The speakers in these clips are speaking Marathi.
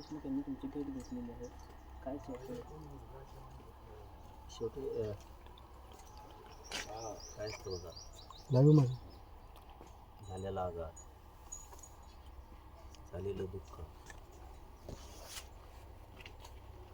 देशमुख यांनी तुमची भेट घेतलेली आहे, काय चर्चा आहे? शेवटी काय असतं बघा, झालेला आघात, झालेलं दुःख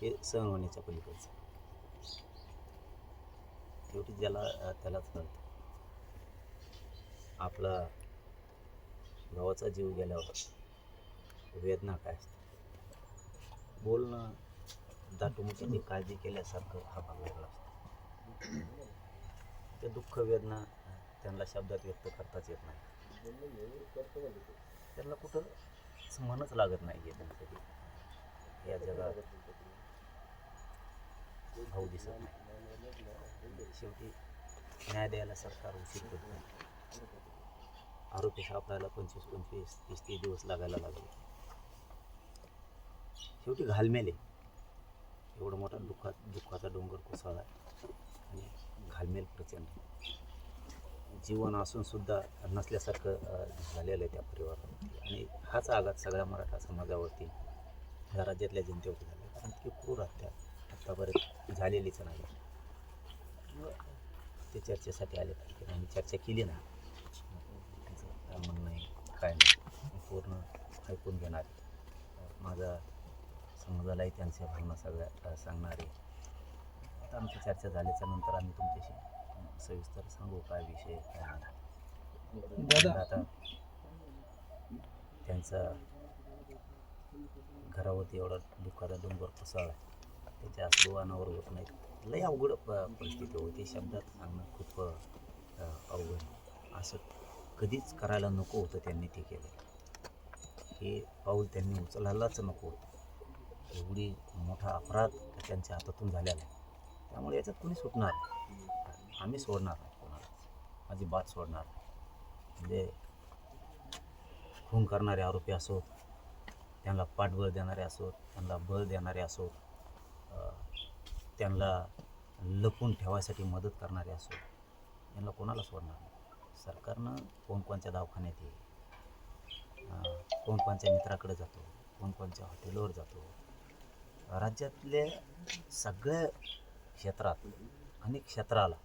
हे सहन होण्याच्या पलीकडचं. शेवटी त्यालाच कळतं आपला गावाचा जीव गेल्यावर वेदना काय असते. बोलणं दाटूमुटीने काळजी केल्यासारखं हा भाग वेगळा असतो. ते दुःख वेदना त्यांना शब्दात व्यक्त करताच येत नाही. त्यांना कुठं मनच लागत नाही आहे त्यांचं. या जगात भाऊ दिसत नाही. शेवटी न्याय द्यायला सरकार उशीर करत नाही. आरोपी सापडायला 25-25, 30-30 दिवस लागायला लागले. शेवटी घालमेले एवढा मोठा दुःखाचा डोंगर कोसळला आणि घालमेल प्रचंड. जीवन असून सुद्धा नसल्यासारखं झालेलं आहे त्या परिवारावरती. आणि हाच आघात सगळ्या मराठा समाजावरती, ह्या राज्यातल्या जनतेवरती झाला. कारण की क्रूर हत्या आत्तापर्यंत झालेलीच नाही. ते चर्चेसाठी आले पाहिजे. आम्ही चर्चा केली ना, त्यांचं काय म्हणणं आहे काय नाही पूर्ण ऐकून घेणारे, माझा समाजालाही त्यांच्या भावना सगळ्या सांगणारे. आता आमची चर्चा झाल्याच्या नंतर आम्ही तुमच्याशी सविस्तर सांगू काय विषय काय नाही. आता त्यांचा घरावरती एवढा दुःखाचा डोंगर कोसळला, त्याच्या अश्रू अनावर होत नाहीत. लई अवघड परिस्थिती होती. शब्दात सांगणं खूप अवघड. असं कधीच करायला नको होतं, त्यांनी ते केलं. हे पाऊल त्यांनी उचलायलाच नको होतं. एवढी मोठा अपराध त्यांच्या हातातून झालेला आहे. त्यामुळे याच्यात कोणी सुटणार नाही. आम्ही सोडणार नाही कोणाला, माझी बात सोडणार नाही. म्हणजे खून करणारे आरोपी असोत, त्यांना पाठबळ देणारे असोत, त्यांना बळ देणारे असोत, त्यांना लपून ठेवायसाठी मदत करणारे असोत, यांना कोणाला सोडणार नाही. सरकारनं कोणकोणच्या दवाखान्यात येईल, कोणकोणच्या मित्राकडे जातो, कोणकोणच्या हॉटेलवर जातो. राज्यातल्या सगळ्या क्षेत्रात अनेक क्षेत्राला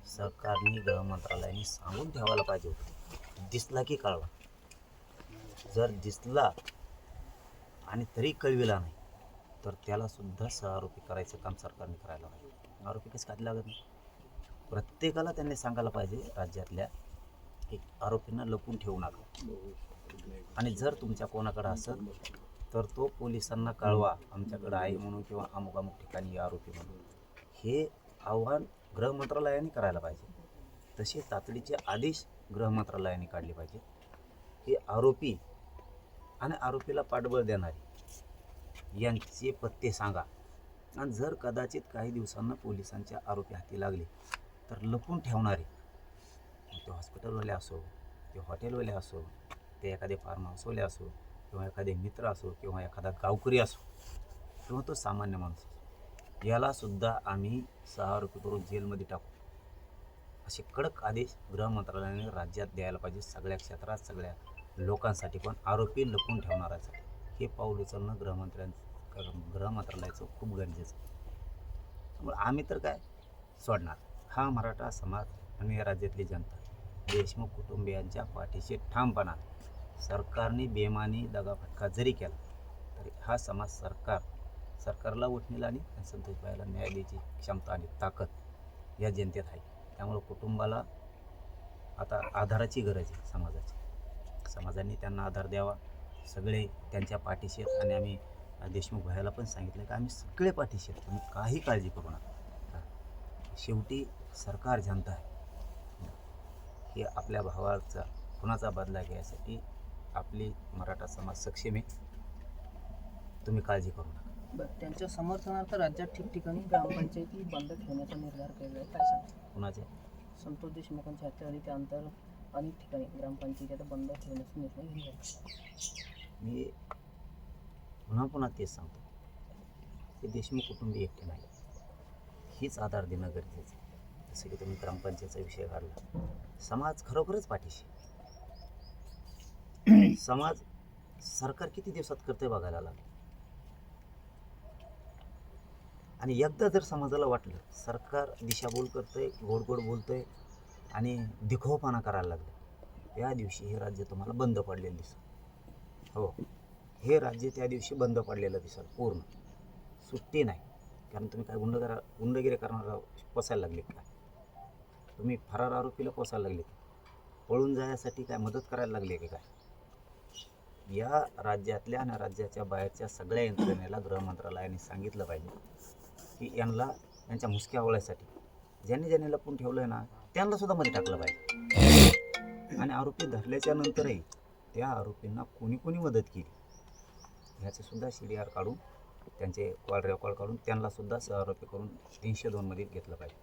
सरकारने गृह मंत्रालयाने सांगून ठेवायला पाहिजे होतं. दिसला की कळवा. जर दिसला आणि तरी कळविला नाही तर त्याला सुद्धा सहआरोपी करायचं काम सरकारने करायला पाहिजे. आरोपी कसं काय लागत नाही. प्रत्येकाला त्यांनी सांगायला पाहिजे राज्यातल्या की आरोपींना लपून ठेवू नका. आणि जर तुमच्या कोणाकडे असेल तर तो पोलिसांना कळवा, आमच्याकडे आहे म्हणून, किंवा अमुक अमुक ठिकाणी आरोपी म्हणून. हे आव्हान गृह मंत्रालयाने करायला पाहिजे. तसे तातडीचे आदेश गृह मंत्रालयाने काढले पाहिजे. हे आरोपी आणि आरोपीला पाठबळ देणारे यांचे पत्ते सांगा. आणि जर कदाचित काही दिवसांना पोलिसांच्या आरोपी हाती लागले तर लपून ठेवणारे, ते हॉस्पिटलवाले असो, ते हॉटेलवाले असो, ते एखादे फार्म हाऊसवाले असो, किंवा एखादे मित्र असो, किंवा एखादा गावकरी असो, किंवा तो सामान्य माणूस असो, यालासुद्धा आम्ही सहआरोपी करून जेलमध्ये टाकू. असे कडक आदेश गृह मंत्रालयाने राज्यात द्यायला पाहिजे. सगळ्या क्षेत्रात, सगळ्या लोकांसाठी, पण आरोपी लपून ठेवणाऱ्यासाठी हे पाऊल उचलणं गृह मंत्रालयाचं खूप गरजेचं आहे. त्यामुळे आम्ही तर काय सोडणार. हा मराठा समाज आणि या राज्यातली जनता देशमुख कुटुंबियांच्या पाठीशी ठामपणा. सरकारने बेमानी दगाफटका जरी केला तरी हा समाज सरकारला उठणीला आणि संतोषबाईला न्याय द्यायची क्षमता आणि ताकद या जनतेत आहे. त्यामुळं कुटुंबाला आता आधाराची गरज आहे समाजाची. समाजाने त्यांना आधार द्यावा. सगळे त्यांच्या पाठीशी आहेत. आणि आम्ही देशमुख भाईला पण सांगितलं की आम्ही सगळे पाठीशी आहेत, तुम्ही काही काळजी करू नका. शेवटी सरकार जनता आहे. हे आपल्या भावाचा खुनाचा बदला घ्यायसाठी आपली मराठा समाज सक्षम आहे. तुम्ही काळजी करू नका. बरं, त्यांच्या समर्थनार्थ राज्यात ठिकठिकाणी ग्रामपंचायती बंद ठेवण्याचा निर्धार केला आहे, काय सांगता? कुणाचे? संतोष देशमुखांच्या हत्या झाली त्यानंतर अनेक ठिकाणी ग्रामपंचायती आता बंद ठेवण्याचा निर्णय घेतला आहे. मी पुन्हा तेच सांगतो की देशमुख कुटुंबीय एकटे नाही, हीच आधार देणं गरजेचं आहे. जसं की तुम्ही ग्रामपंचायतीचा विषय काढला, समाज खरोखरच पाठीशी. समाज सरकार किती दिवसात करते बघायला लागले. आणि एकदा जर समाजाला वाटलं सरकार दिशाभूल करतंय, गोड गोड बोलतंय आणि दिखाऊपणा करायला लागलं, या दिवशी हे राज्य तुम्हाला बंद पडलेलं दिसेल. हो, हे राज्य त्या दिवशी बंद पडलेलं दिसेल पूर्ण. सुट्टी नाही. कारण तुम्ही काय गुंडगिरी करणारा पोसायला लागले काय? तुम्ही फरार आरोपीला पोसायला लागले, पळून जाण्यासाठी काय मदत करायला लागले की काय? या राज्यातल्या आणि राज्याच्या बाहेरच्या सगळ्या यंत्रणेला गृहमंत्रालयाने सांगितलं पाहिजे की यांच्या मुसक्या आवळ्यासाठी ज्यांनी लपून ठेवलं आहे ना, त्यांना सुद्धा मध्ये टाकलं पाहिजे. आणि आरोपी धरल्याच्या नंतरही त्या आरोपींना कोणी मदत केली ह्याचे सुद्धा CDR काढून, त्यांचे कॉल रेकॉर्ड काढून त्यांना सुद्धा सहआरोपी करून 302 मध्ये घेतलं पाहिजे.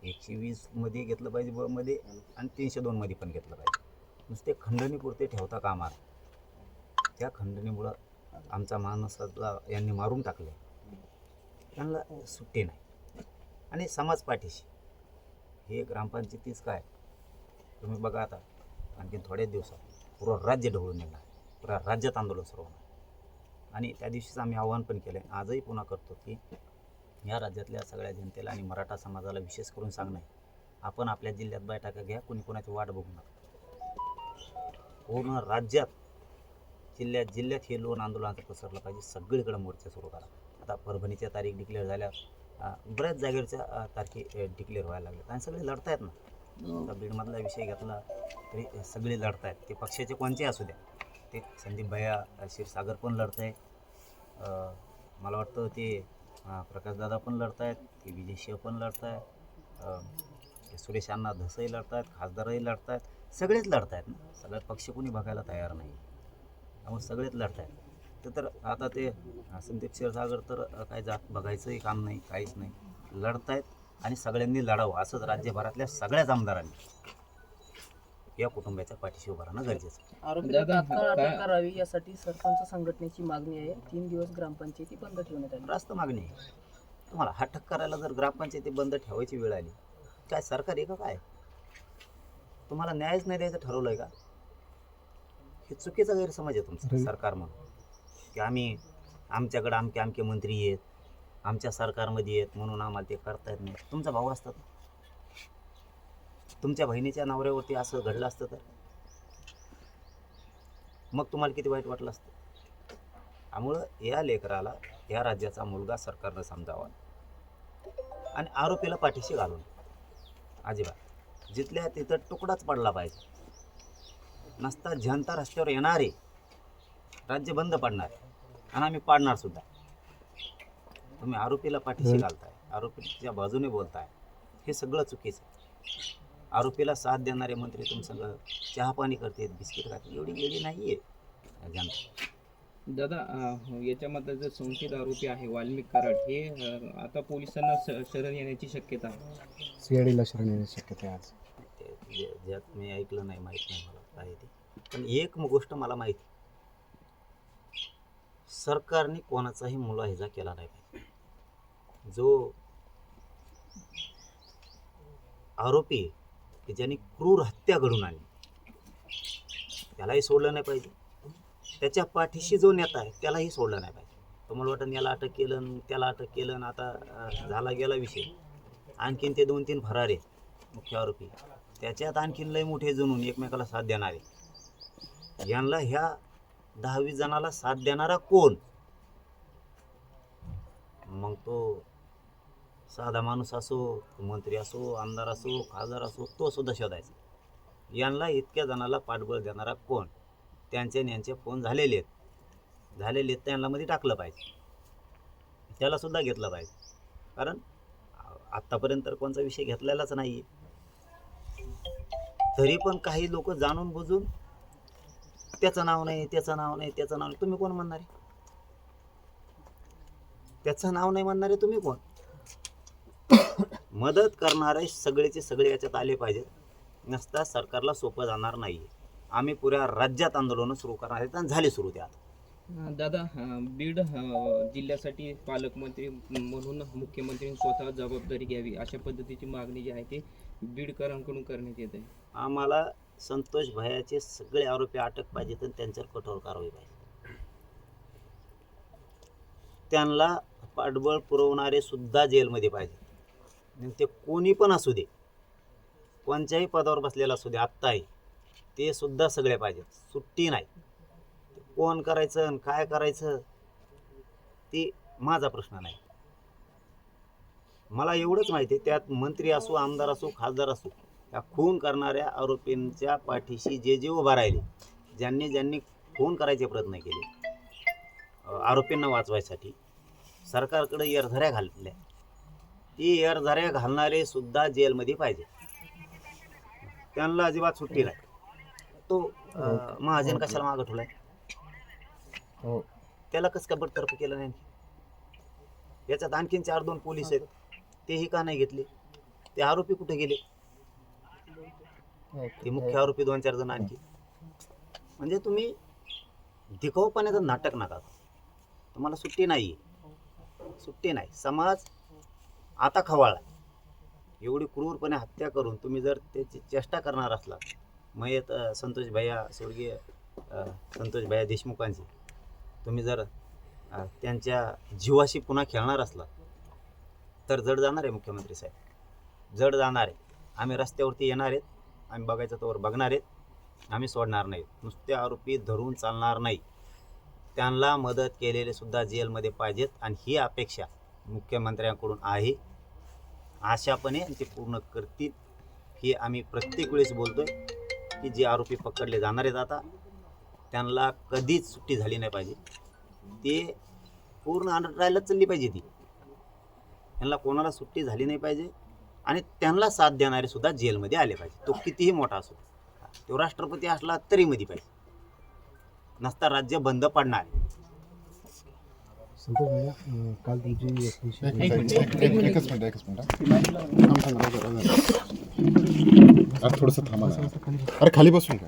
120 मध्ये घेतलं पाहिजे ब मध्ये, आणि 302 मध्ये पण घेतलं पाहिजे. नुसते खंडणीपुरते ठेवता कामा नये. त्या खंडणीमुळं आमचा माणसाला यांनी मारून टाकले, त्यांना सुट्टी नाही. आणि समाज पाठीशी हे ग्रामपंचायतीच काय, तुम्ही बघा आता आणखी थोड्याच दिवसात पुरं राज्य ढवळून येणार, पुऱ्या राज्यात आंदोलन सुरू होणार. आणि त्या दिवशीच आम्ही आव्हान पण केलं आहे, आजही पुन्हा करतो की या राज्यातल्या सगळ्या जनतेला आणि मराठा समाजाला विशेष करून सांगणं आहे, आपण आपल्या जिल्ह्यात बैठका घ्या, कोणाची वाट बघू नका. पूर्ण राज्यात जिल्ह्यात हे लोन आंदोलनाचं पसरलं पाहिजे. सगळीकडे मोर्चे सुरू करा. आता परभणीच्या तारीख डिक्लेअर झाल्या, बऱ्याच जागेवरच्या तारखे डिक्लेअर व्हायला लागल्या आणि सगळे लढतायत ना. आता बीडमधला विषय घेतला तरी सगळे लढतायत, ते पक्षाचे कोणते असू द्या. ते संदीप भैया क्षीरसागर पण लढत आहे, मला वाटतं ते प्रकाशदादा पण लढत आहेत, ते विजय शिव पण लढत आहे, सुरेश अण्णा धसही लढत आहेत, खासदारही लढत आहेत, सगळेच लढत आहेत ना. सगळे पक्ष कोणी बघायला तयार नाही, त्यामुळे सगळेच लढत आहेत. तर आता ते संदीप क्षीरसागर तर काय जात बघायचंही काम नाही, काहीच नाही, लढत आहेत. आणि सगळ्यांनी लढावं असंच राज्यभरातल्या सगळ्याच आमदारांनी या कुटुंबाच्या पाठीशी उभं राहणं गरजेचं आहे. आरोपीला तात्काळ अटक करावी यासाठी सरपंच संघटनेची मागणी आहे. 3 दिवस ग्रामपंचायती बंद ठेवण्यात आली. रास्त मागणी आहे. तुम्हाला अटक करायला जर ग्रामपंचायती बंद ठेवायची वेळ आली, काय सरकार आहे का काय? तुम्हाला न्यायच नाही द्यायचं ठरवलं आहे का? हे चुकीचा गैरसमज आहे तुमचा सरकार म्हणून, की आमच्याकडे आमके मंत्री आहेत, आमच्या सरकारमध्ये आहेत म्हणून आम्हाला ते करता येत नाही. तुमचा भाऊ असतात, तुमच्या बहिणीच्या नवऱ्यावरती असं घडलं असतं तर मग तुम्हाला किती वाईट वाटलं असतं. त्यामुळं या लेकराला या राज्याचा मुलगा सरकारनं समजावा आणि आरोपीला पाठीशी घालून अजिबात जिथल्या तिथं तुकडाच पडला पाहिजे. नसता जनता रस्त्यावर येणारे राज्य बंद पडणार आणि आम्ही पाडणार सुद्धा. तुम्ही आरोपीला पाठीशी घालताय, आरोपीच्या बाजूने बोलताय, हे सगळं चुकीचं आहे. आरोपीला साथ देणारे मंत्री तुमचं चहा पाणी करतात, बिस्किट खातात, एवढी गेली नाही आहे जनता. दादा, याच्यामध्ये जो संशयित आरोपी आहे वाल्मिक कराड, हे आता पोलिसांना शरण येण्याची शक्यता आहे. CIDला शरण येण्याची शक्यता आहे आज. ज्यात मी ऐकलं नाही, माहीत नाही मला काय ते. पण एक गोष्ट मला माहिती, सरकारने कोणाचाही मुलाहिजा केला नाही पाहिजे. जो आरोपी आहे की ज्यांनी क्रूर हत्या घडून आणली, त्यालाही सोडलं नाही पाहिजे. त्याच्या पाठीशी जो नेता आहे त्यालाही सोडलं नाही पाहिजे. तुम्हाला वाटतं याला अटक केलं, त्याला अटक केलं, आता झाला गेला विषय. आणखीन ते 2-3 फरार आहेत मुख्य आरोपी, त्याच्यात आणखीन लय मोठे जणून एकमेकाला साथ देणारे. यांना ह्या 10-20 जणाला साथ देणारा कोण? मग तो साधा माणूस असो, मंत्री असो, आमदार असो, खासदार असो, तो सुद्धा शोधायचा. यांना इतक्या जणाला पाठबळ देणारा कोण? त्यांचे फोन झालेले आहेत, त्यांना मध्ये टाकलं पाहिजे, त्याला सुद्धा घेतलं पाहिजे. कारण आत्तापर्यंत तर कोणता विषय घेतलेलाच नाही आहे. तरी पण काही लोक जाणून बुजून त्याचं नाव नाही, तुम्ही कोण म्हणणारे? त्याचं नाव नाही म्हणणारे तुम्ही कोण? मदत करणारे सगळेचे सगळे याच्यात आले पाहिजेत. नसता सरकारला सोपं जाणार नाही. आम्ही पुऱ्या राज्यात आंदोलनं सुरू करणार आहेत आणि झाले सुरू. ते आता दादा, बीड जिल्ह्यासाठी पालकमंत्री म्हणून मुख्यमंत्र्यांनी स्वतः जबाबदारी घ्यावी अशा पद्धतीची मागणी जी आहे ती बीडकरांकडून करण्यात येत आहे. आम्हाला संतोष भैयाचे सगळे आरोपी अटक पाहिजेत आणि त्यांच्यावर कठोर कारवाई पाहिजे. त्यांना पाठबळ पुरवणारे सुद्धा जेलमध्ये पाहिजे. ते कोणी पण असू दे, कोणत्याही पदावर बसलेला असू दे, आत्ताही ते सुद्धा सगळे पाहिजेत. सुट्टी नाही. कोण करायचं आणि काय करायचं ते माझा प्रश्न नाही. मला एवढंच माहिती आहे, त्यात मंत्री असो, आमदार असो, खासदार असो, त्या खून करणाऱ्या आरोपींच्या पाठीशी जे जे उभा राहिले, ज्यांनी खून करायचे प्रयत्न केले आरोपींना वाचवायसाठी, सरकारकडे एरझऱ्या घालल्या, ती एरझऱ्या घालणारे सुद्धा जेलमध्ये पाहिजे. त्यांना अजिबात सुट्टी नाही. तो महाजन कशाला मागं ठेवलाय? हो. त्याला कसं का बडतर्फ केलं नाही? याच्यात आणखीन 4-2 पोलीस आहेत, तेही का नाही घेतले? ते आरोपी कुठे गेले? ते मुख्य आरोपी 2-4 जण आणखी. म्हणजे तुम्ही दिखाऊपणाचं नाटक नका. तुम्हाला सुट्टी नाही, सुट्टी नाही. समाज आता खवाळला. एवढी क्रूरपणे हत्या करून तुम्ही जर त्याची चेष्टा करणार असला, मयत संतोष भैया देशमुखांची तुम्ही जर त्यांच्या जीवाशी पुन्हा खेळणार असला तर जड जाणार आहे मुख्यमंत्री साहेब, जड जाणार आहे. आम्ही रस्त्यावरती येणार आहेत, आम्ही बघायचं तोवर बघणार आहेत, आम्ही सोडणार नाहीत. नुसते आरोपी धरून चालणार नाही. त्यांना मदत केलेले सुद्धा जेलमध्ये पाहिजेत आणि ही अपेक्षा मुख्यमंत्र्यांकडून आहे. आशापणे ते पूर्ण करतील ही आम्ही प्रत्येक वेळेस बोलतोय की जे आरोपी पकडले जाणार आहेत आता त्यांना कधीच सुट्टी झाली नाही पाहिजे. ते पूर्ण अंडर ट्रायलच चालली पाहिजे. त्यांना कोणाला सुट्टी झाली नाही पाहिजे आणि त्यांना साथ देणारे सुद्धा जेलमध्ये आले पाहिजे. तो कितीही मोठा असो, तो राष्ट्रपती असला तरी मध्ये पाहिजे, नसता राज्य बंद पडणार. संतोष भैया, काल तुमची एकच मिनिट थोडंसं थांबा ना. अरे खाली बसून का?